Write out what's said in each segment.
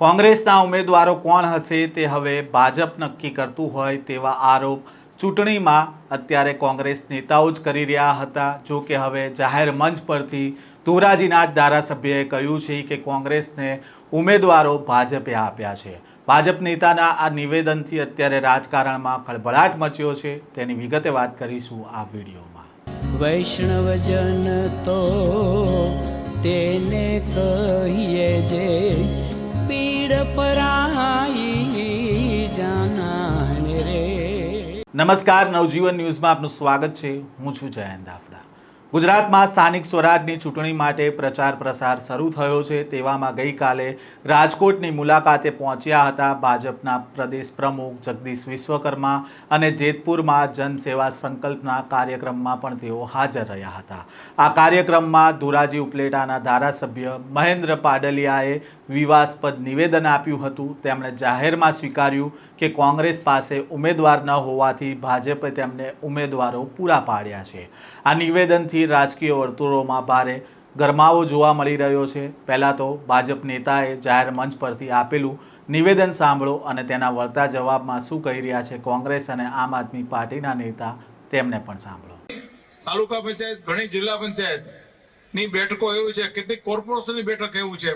કોંગ્રેસના ઉમેદવારો કોણ હશે તે હવે ભાજપ નક્કી કરતું હોય તેવા આરોપ ચૂંટણીમાં અત્યારે કોંગ્રેસ નેતાઓ જ કરી રહ્યા હતા। જો કે હવે જાહેર મંચ પરથી ધોરાજીના જ ધારાસભ્યએ કહ્યું છે કે કોંગ્રેસને ઉમેદવારો ભાજપે આપ્યા છે। ભાજપ નેતાના આ નિવેદનથી અત્યારે રાજકારણમાં ખળભળાટ મચ્યો છે। તેની વિગતે વાત કરીશું આ વિડીયોમાં। વૈષ્ણવજન તો તેને કહીએ જે પીડ પરાઈ જાનાને રે। નમસ્કાર, નવજીવન ન્યૂઝમાં આપનું સ્વાગત છે। હું છું જયંત દાફડા। ગુજરાતમાં સ્થાનિક સ્વરાજની ચૂંટણી માટે પ્રચાર પ્રસાર શરૂ થયો છે। તેવામાં ગઈકાલે રાજકોટની મુલાકાતે પહોંચ્યા હતા ભાજપના પ્રદેશ પ્રમુખ જગદીશ વિશ્વકર્મા અને જેતપુરમાં જનસેવા સંકલ્પના કાર્યક્રમમાં પણ તેઓ હાજર રહ્યા હતા। આ કાર્યક્રમમાં ધોરાજી ઉપલેટાના ધારાસભ્ય મહેન્દ્ર પાડલિયાએ વિવાદાસ્પદ નિવેદન આપ્યું હતું। તેમણે જાહેરમાં સ્વીકાર્યું કે કોંગ્રેસ પાસે ઉમેદવાર ન હોવાથી ભાજપે તેમને ઉમેદવારો પૂરા પાડ્યા છે। આ નિવેદનથી રાજકીય વર્તુળોમાં ભારે ગરમાવો જોવા મળી રહ્યો છે। પહેલાં તો ભાજપ નેતાએ જાહેર મંચ પરથી આપેલું નિવેદન સાંભળો અને તેના વળતા જવાબમાં શું કહી રહ્યા છે કોંગ્રેસ અને આમ આદમી પાર્ટીના નેતા, તેમને પણ સાંભળો। તાલુકા પંચાયત, ઘણી જિલ્લા પંચાયતની બેઠકો એવી છે, કેટલીક કોર્પોરેશનની બેઠક એવું છે,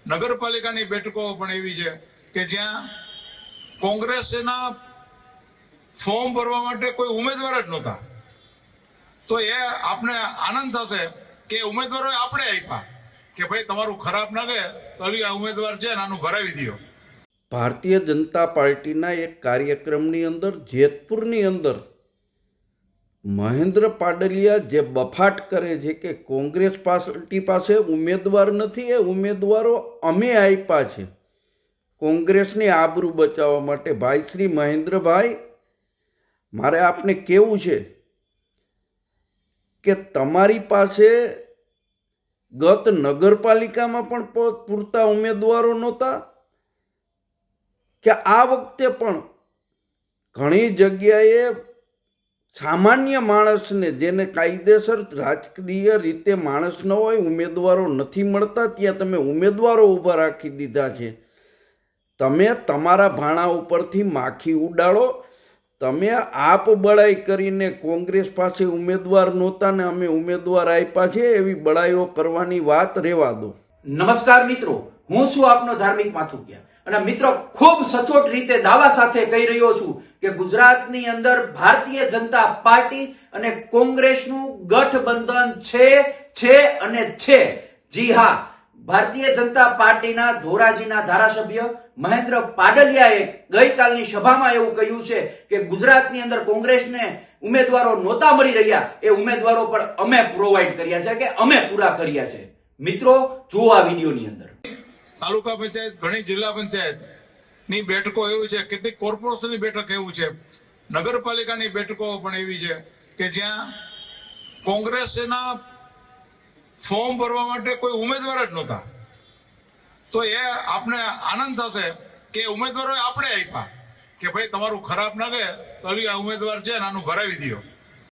નગરપાલિકાની બેઠકો પણ એવી છે કે જ્યાં કોંગ્રેસના ફોર્મ ભરવા માટે કોઈ ઉમેદવાર જ નહોતા। તો એ આપને આનંદ થશે કે ઉમેદવારો આપણે આપ્યા કે ભાઈ તમારું ખરાબ લાગે તો આ ઉમેદવાર છે આનું ભરાવી દો। ભારતીય જનતા પાર્ટીના એક કાર્યક્રમની અંદર જેતપુરની અંદર મહેન્દ્ર પાડલિયા જે બફાટ કરે છે કે કોંગ્રેસ પાર્ટી પાસે ઉમેદવાર નથી, એ ઉમેદવારો અમે આપ્યા છે કોંગ્રેસની આબરૂ બચાવવા માટે। ભાઈ શ્રી મહેન્દ્રભાઈ, મારે આપને કહેવું છે કે તમારી પાસે ગત નગરપાલિકામાં પણ પૂરતા ઉમેદવારો નહોતા કે આ વખતે પણ ઘણી જગ્યાએ સામાન્ય માણસને, જેને કાયદેસર રાજકીય રીતે માણસ ન હોય, ઉમેદવારો નથી મળતા, ત્યાં તમે ઉમેદવારો ઊભા રાખી દીધા છે। તમે તમારા ભાણા ઉપરથી માખી ઉડાડો। તમે આપ બળાઈ કરીને કોંગ્રેસ પાસે ઉમેદવાર નહોતા ને અમે ઉમેદવાર આપ્યા છે એવી બળાઈઓ કરવાની વાત રહેવા દો। નમસ્કાર મિત્રો, હું છું આપનો ધાર્મિક માથુકિયા અને મિત્રો ખૂબ સચોટ રીતે દાવા સાથે કહી રહ્યો છું કે ગુજરાતની અંદર ભારતીય જનતા પાર્ટી અને કોંગ્રેસનું ગઠબંધન છે અને છે। જી હા, ભારતીય જનતા પાર્ટીના ધોરાજીના ધારાસભ્ય મહેન્દ્ર પાડલિયાએ ગઈકાલની સભામાં એવું કહ્યું છે કે ગુજરાતની અંદર કોંગ્રેસને ઉમેદવારો નહોતા મળી રહ્યા, એ ઉમેદવારો પણ અમે પ્રોવાઈડ કર્યા છે કે અમે પૂરા કર્યા છે। મિત્રો જુઓ આ વિડીયોની અંદર। તાલુકા પંચાયત, ઘણી જિલ્લા પંચાયતની બેઠકો એવી છે, કેટલીક કોર્પોરેશનની બેઠક એવું છે, નગરપાલિકાની બેઠકો પણ એવી છે કે જ્યાં કોંગ્રેસના ફોર્મ ભરવા માટે કોઈ ઉમેદવાર જ નહોતા। તો એ આપને આનંદ થશે કે ઉમેદવારો આપણે આપ્યા કે ભાઈ તમારું ખરાબ લાગે તો આ ઉમેદવાર છે આનું ભરાવી દો।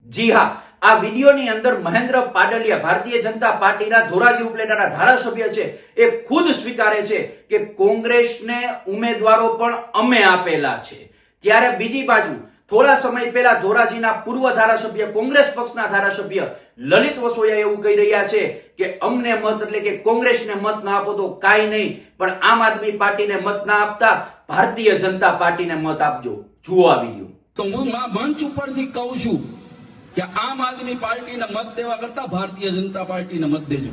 જી હા, આ વિડીયોની અંદર મહેન્દ્ર પાડલિયા ભારતીય જનતા પાર્ટીના ધોરાજી ઉપલેટાના ધારાસભ્ય છે, એ ખુદ સ્વીકારે છે કે કોંગ્રેસને ઉમેદવારો પણ અમે આપેલા છે। ત્યારે બીજી બાજુ થોડા સમય પહેલા ધોરાજીના પૂર્વ ધારાસભ્ય, કોંગ્રેસ પક્ષના ધારાસભ્ય લલિત વસોયા એવું કહી રહ્યા છે કે અમને મત એટલે કે કોંગ્રેસને મત ના આપો તો કાંઈ નહીં, પણ આમ આદમી પાર્ટીને મત ના આપતા ભારતીય જનતા પાર્ટીને મત આપજો। જુઓ આ વિડીયો। તો હું મંચ ઉપરથી કહું છું કે આમ આદમી પાર્ટીને મત દેવા કરતા ભારતીય જનતા પાર્ટીને મત દેજો।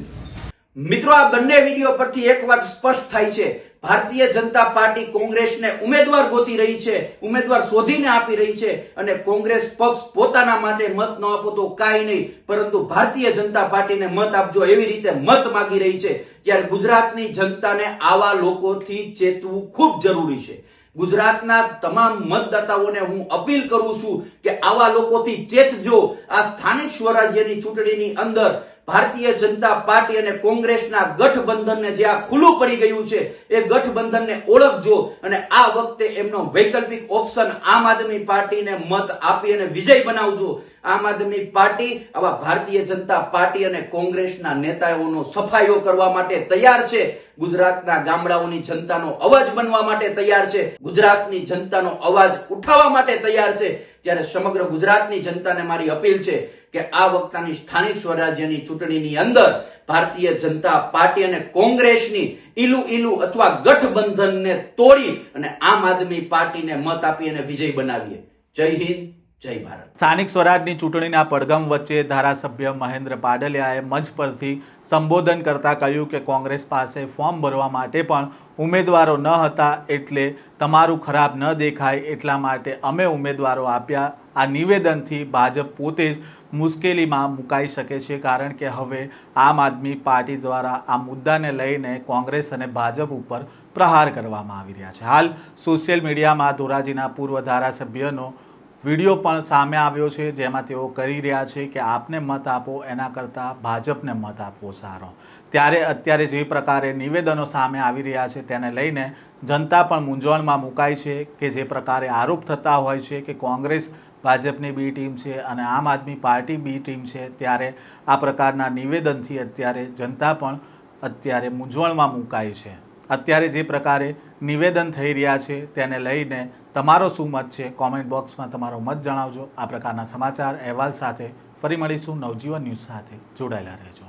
મિત્રો આ બંને વિડીયો પરથી એક વાત સ્પષ્ટ થાય છે, ભારતીય જનતા પાર્ટી કોંગ્રેસને ઉમેદવાર ગોતી રહી છે, ઉમેદવાર શોધીને આપી રહી છે અને કોંગ્રેસ પક્ષ પોતાના માટે મત ન આપો તો કાંઈ નહીં, પરંતુ ભારતીય જનતા પાર્ટીને મત આપજો એવી રીતે મત માંગી રહી છે। ત્યારે ગુજરાતની જનતાને આવા લોકોથી ચેતવું ખૂબ જરૂરી છે। ગુજરાતના તમામ મતદાતાઓને હું અપીલ કરું છું કે આવા લોકોથી ચેતજો। આ સ્થાનિક સ્વરાજ્યની ચૂંટણીની અંદર ભારતીય જનતા પાર્ટી અને કોંગ્રેસના ગઠબંધનને જે આ ખુલ્લું પડી ગયું છે એ ગઠબંધનને ઓળખજો અને આ વખતે એમનો વૈકલ્પિક ઓપ્શન આમ આદમી પાર્ટીને મત આપી અને વિજય બનાવજો. આમ આદમી પાર્ટી આવા ભારતીય જનતા પાર્ટી અને કોંગ્રેસના નેતાઓનો સફાયો કરવા માટે તૈયાર છે. ગુજરાતના ગામડાઓની જનતાનો અવાજ બનવા માટે તૈયાર છે. ગુજરાતની જનતાનો અવાજ ઉઠાવવા માટે તૈયાર છે. ત્યારે સમગ્ર ગુજરાતની જનતાને મારી અપીલ છે કે આ વખતની સ્થાનિક સ્વરાજ્યની ચૂંટણીની અંદર ભારતીય જનતા પાર્ટી અને કોંગ્રેસની ઈલુ અથવા ગઠબંધનને તોડી અને આમ આદમી પાર્ટીને મત આપી અને વિજય બનાવીએ. જય હિન્દ, જય ભારત. સ્થાનિક સ્વરાજની ચૂંટણીના પડઘમ વચ્ચે ધારાસભ્ય મહેન્દ્ર પાડલિયાએ મંચ પરથી સંબોધન કરતા કહ્યું કે કોંગ્રેસ પાસે ફોર્મ ભરવા માટે પણ ઉમેદવારો ન હતા, એટલે તમારું ખરાબ ન દેખાય એટલા માટે અમે ઉમેદવારો આપ્યા. આ નિવેદનથી ભાજપ પોતે જ મુશ્કેલીમાં મુકાઈ શકે છે, કારણ કે હવે આમ આદમી પાર્ટી દ્વારા આ મુદ્દાને લઈને કોંગ્રેસ અને ભાજપ ઉપર પ્રહાર કરવામાં આવી રહ્યા છે. હાલ સોશિયલ મીડિયામાં ધોરાજીના પૂર્વ ધારાસભ્યનો વિડીયો પણ સામે આવ્યો છે, જેમાં તેઓ કરી રહ્યા છે કે આપને મત આપો એના કરતાં ભાજપને મત આપવો સારો. ત્યારે અત્યારે જે પ્રકારે નિવેદનો સામે આવી રહ્યા છે તેને લઈને જનતા પણ મૂંઝવણમાં મુકાઈ છે કે જે પ્રકારે આરોપ થતા હોય છે કે કોંગ્રેસ ભાજપની બી ટીમ છે અને આમ આદમી પાર્ટી બી ટીમ છે, ત્યારે આ પ્રકારના નિવેદનથી અત્યારે જનતા પણ અત્યારે મૂંઝવણમાં મુકાઈ છે. અત્યારે જે પ્રકારે નિવેદન થઈ રહ્યા છે તેને લઈને તમારો શું મત છે? કોમેન્ટ બોક્સમાં તમારો મત જણાવજો. આ પ્રકારના સમાચાર અહેવાલ સાથે ફરી મળીશું. નવજીવન ન્યૂઝ સાથે જોડાયેલા રહેજો.